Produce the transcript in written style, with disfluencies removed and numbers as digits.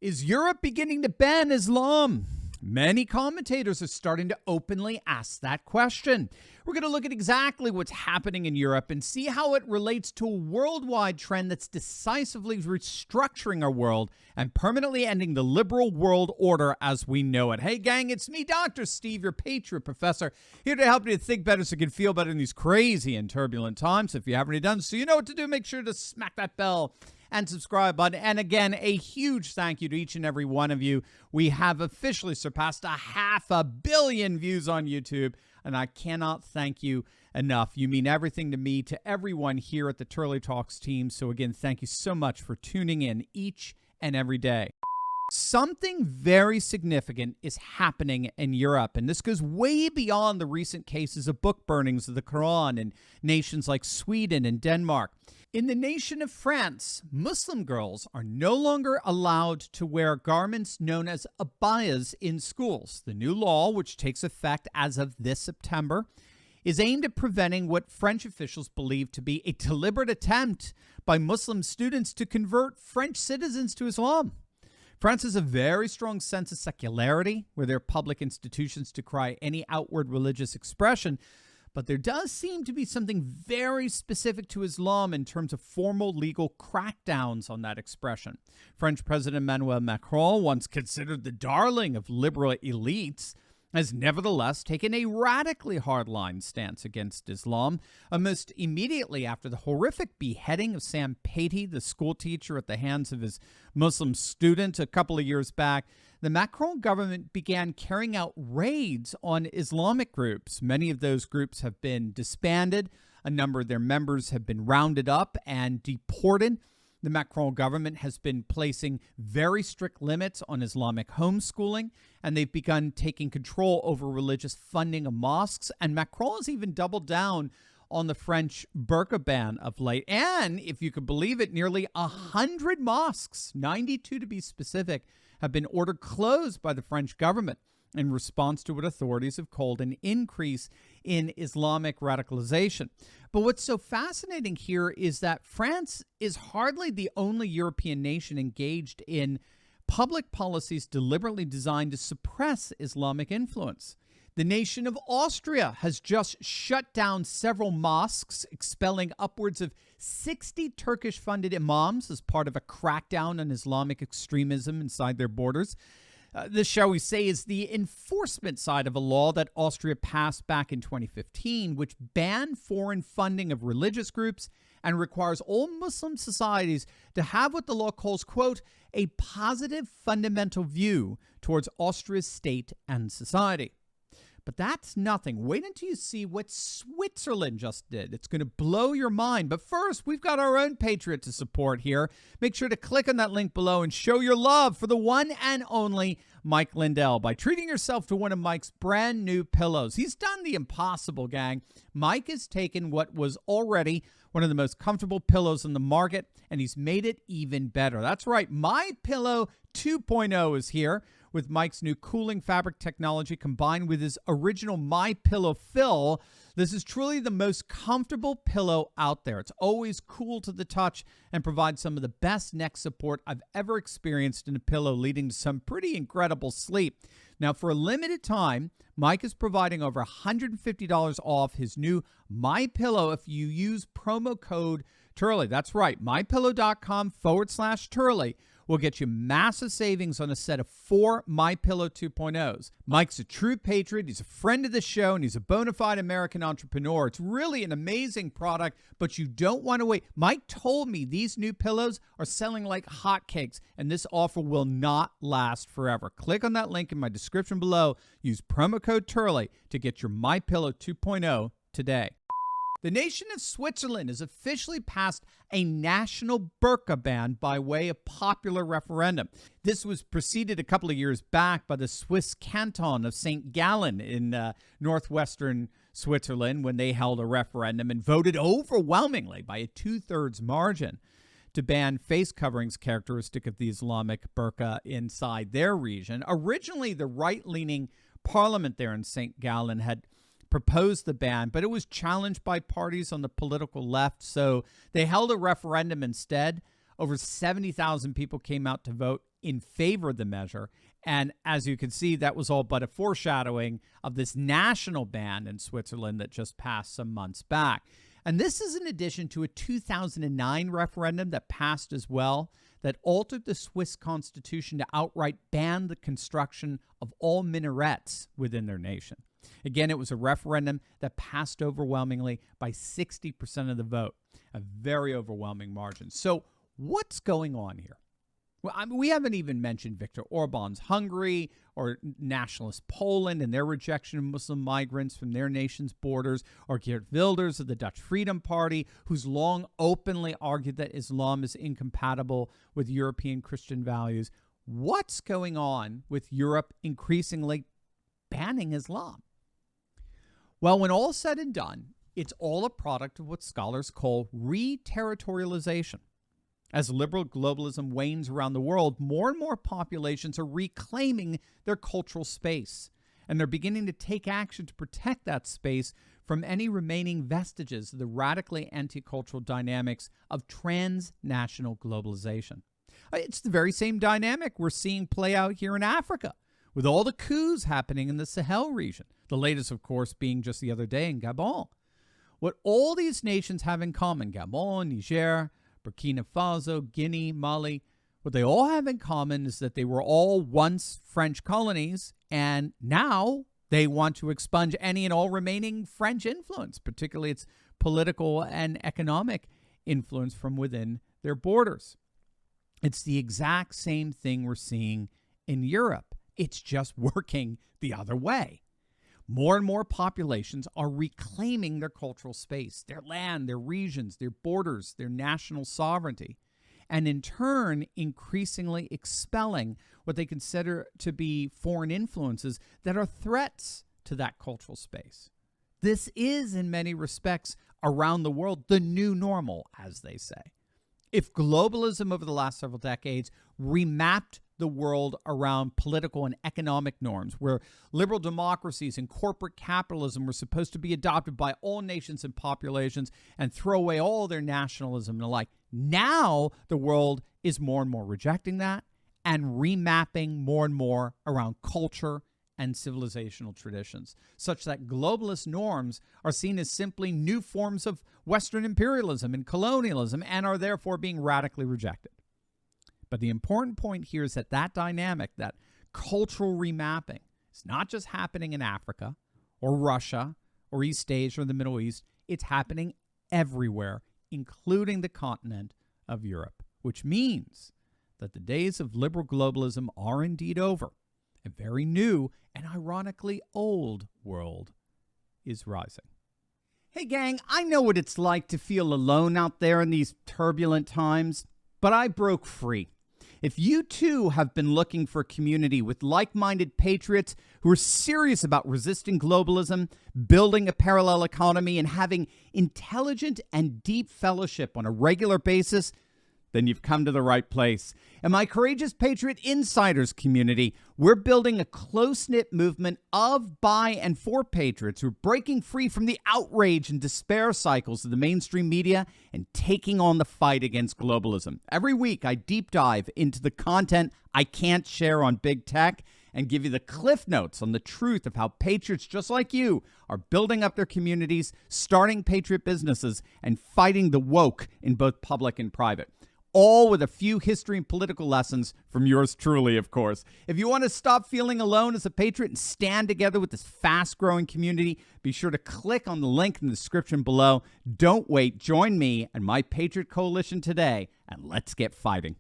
Is Europe beginning to ban Islam? Many commentators are starting to openly ask that question. We're going to look at exactly what's happening in Europe and see how it relates to a worldwide trend that's decisively restructuring our world and permanently ending the liberal world order as we know it. Hey, gang, it's me, Dr. Steve, your Patriot Professor, here to help you to think better so you can feel better in these crazy and turbulent times. If you haven't already done so, you know what to do. Make sure to smack that bell and subscribe button. And again, a huge thank you to each and every one of you. We have officially surpassed 500 million views on YouTube, and I cannot thank you enough. You mean everything to me, to everyone here at the Turley Talks team. So again, thank you so much for tuning in each and every day. Something very significant is happening in Europe, and this goes way beyond the recent cases of book burnings of the Quran in nations like Sweden and Denmark. In the nation of France, Muslim girls are no longer allowed to wear garments known as abayas in schools. The new law, which takes effect as of this September, is aimed at preventing what French officials believe to be a deliberate attempt by Muslim students to convert French citizens to Islam. France has a very strong sense of secularity, where their public institutions decry any outward religious expression, but there does seem to be something very specific to Islam in terms of formal legal crackdowns on that expression. French President Emmanuel Macron, once considered the darling of liberal elites, has nevertheless taken a radically hardline stance against Islam, almost immediately after the horrific beheading of Sam Patey, the schoolteacher, at the hands of his Muslim student a couple of years back. The Macron government began carrying out raids on Islamic groups. Many of those groups have been disbanded. A number of their members have been rounded up and deported. The Macron government has been placing very strict limits on Islamic homeschooling, and they've begun taking control over religious funding of mosques. And Macron has even doubled down on the French burqa ban of late. And if you could believe it, nearly 100 mosques, 92 to be specific, have been ordered closed by the French government in response to what authorities have called an increase in Islamic radicalization. But what's so fascinating here is that France is hardly the only European nation engaged in public policies deliberately designed to suppress Islamic influence. The nation of Austria has just shut down several mosques, expelling upwards of 60 Turkish-funded imams as part of a crackdown on Islamic extremism inside their borders. This, shall we say, is the enforcement side of a law that Austria passed back in 2015, which banned foreign funding of religious groups and requires all Muslim societies to have what the law calls, quote, a positive fundamental view towards Austria's state and society. But that's nothing. Wait until you see what Switzerland just did. It's going to blow your mind. But first, we've got our own Patriot to support here. Make sure to click on that link below and show your love for the one and only Mike Lindell by treating yourself to one of Mike's brand new pillows. He's done the impossible, gang. Mike has taken what was already one of the most comfortable pillows on the market, and he's made it even better. That's right. My Pillow 2.0 is here, with Mike's new cooling fabric technology combined with his original My Pillow fill. This is truly the most comfortable pillow out there. It's always cool to the touch and provides some of the best neck support I've ever experienced in a pillow, leading to some pretty incredible sleep. Now, for a limited time, Mike is providing over $150 off his new My Pillow if you use promo code Turley. That's right, mypillow.com/Turley will get you massive savings on a set of 4 My Pillow 2.0s. Mike's a true patriot. He's a friend of the show, and he's a bona fide American entrepreneur. It's really an amazing product, but you don't want to wait. Mike told me these new pillows are selling like hotcakes, and this offer will not last forever. Click on that link in my description below. Use promo code Turley to get your My Pillow 2.0 today. The nation of Switzerland has officially passed a national burqa ban by way of popular referendum. This was preceded a couple of years back by the Swiss canton of St. Gallen in northwestern Switzerland, when they held a referendum and voted overwhelmingly by a 2/3 margin to ban face coverings characteristic of the Islamic burqa inside their region. Originally, the right-leaning parliament there in St. Gallen had proposed the ban, but it was challenged by parties on the political left, so they held a referendum instead Over 70,000 people came out to vote in favor of the measure. And as you can see, that was all but a foreshadowing of this national ban in Switzerland that just passed some months back. And this is in addition to a 2009 referendum that passed as well, that altered the Swiss constitution to outright ban the construction of all minarets within their nation. Again, it was a referendum that passed overwhelmingly by 60% of the vote, a very overwhelming margin. So what's going on here? Well, we haven't even mentioned Viktor Orban's Hungary or nationalist Poland and their rejection of Muslim migrants from their nation's borders, or Geert Wilders of the Dutch Freedom Party, who's long openly argued that Islam is incompatible with European Christian values. What's going on with Europe increasingly banning Islam? Well, when all's said and done, it's all a product of what scholars call re-territorialization. As liberal globalism wanes around the world, more and more populations are reclaiming their cultural space, and they're beginning to take action to protect that space from any remaining vestiges of the radically anti-cultural dynamics of transnational globalization. It's the very same dynamic we're seeing play out here in Africa, with all the coups happening in the Sahel region, the latest, of course, being just the other day in Gabon. What all these nations have in common, Gabon, Niger, Burkina Faso, Guinea, Mali, what they all have in common is that they were all once French colonies, and now they want to expunge any and all remaining French influence, particularly its political and economic influence from within their borders. It's the exact same thing we're seeing in Europe. It's just working the other way. More and more populations are reclaiming their cultural space, their land, their regions, their borders, their national sovereignty, and in turn, increasingly expelling what they consider to be foreign influences that are threats to that cultural space. This is, in many respects, around the world, the new normal, as they say. If globalism over the last several decades remapped the world around political and economic norms, where liberal democracies and corporate capitalism were supposed to be adopted by all nations and populations and throw away all their nationalism and the like, now the world is more and more rejecting that and remapping more and more around culture and civilizational traditions, such that globalist norms are seen as simply new forms of Western imperialism and colonialism and are therefore being radically rejected. But the important point here is that that dynamic, that cultural remapping, is not just happening in Africa or Russia or East Asia or the Middle East. It's happening everywhere, including the continent of Europe, which means that the days of liberal globalism are indeed over. A very new and ironically old world is rising. Hey gang, I know what it's like to feel alone out there in these turbulent times, but I broke free. If you too have been looking for a community with like-minded patriots who are serious about resisting globalism, building a parallel economy, and having intelligent and deep fellowship on a regular basis, then you've come to the right place. In my Courageous Patriot Insiders community, we're building a close-knit movement of, by, and for patriots who are breaking free from the outrage and despair cycles of the mainstream media and taking on the fight against globalism. Every week, I deep dive into the content I can't share on big tech and give you the cliff notes on the truth of how patriots just like you are building up their communities, starting patriot businesses, and fighting the woke in both public and private. All with a few history and political lessons from yours truly, of course. If you want to stop feeling alone as a patriot and stand together with this fast-growing community, be sure to click on the link in the description below. Don't wait. Join me and my Patriot Coalition today, and let's get fighting.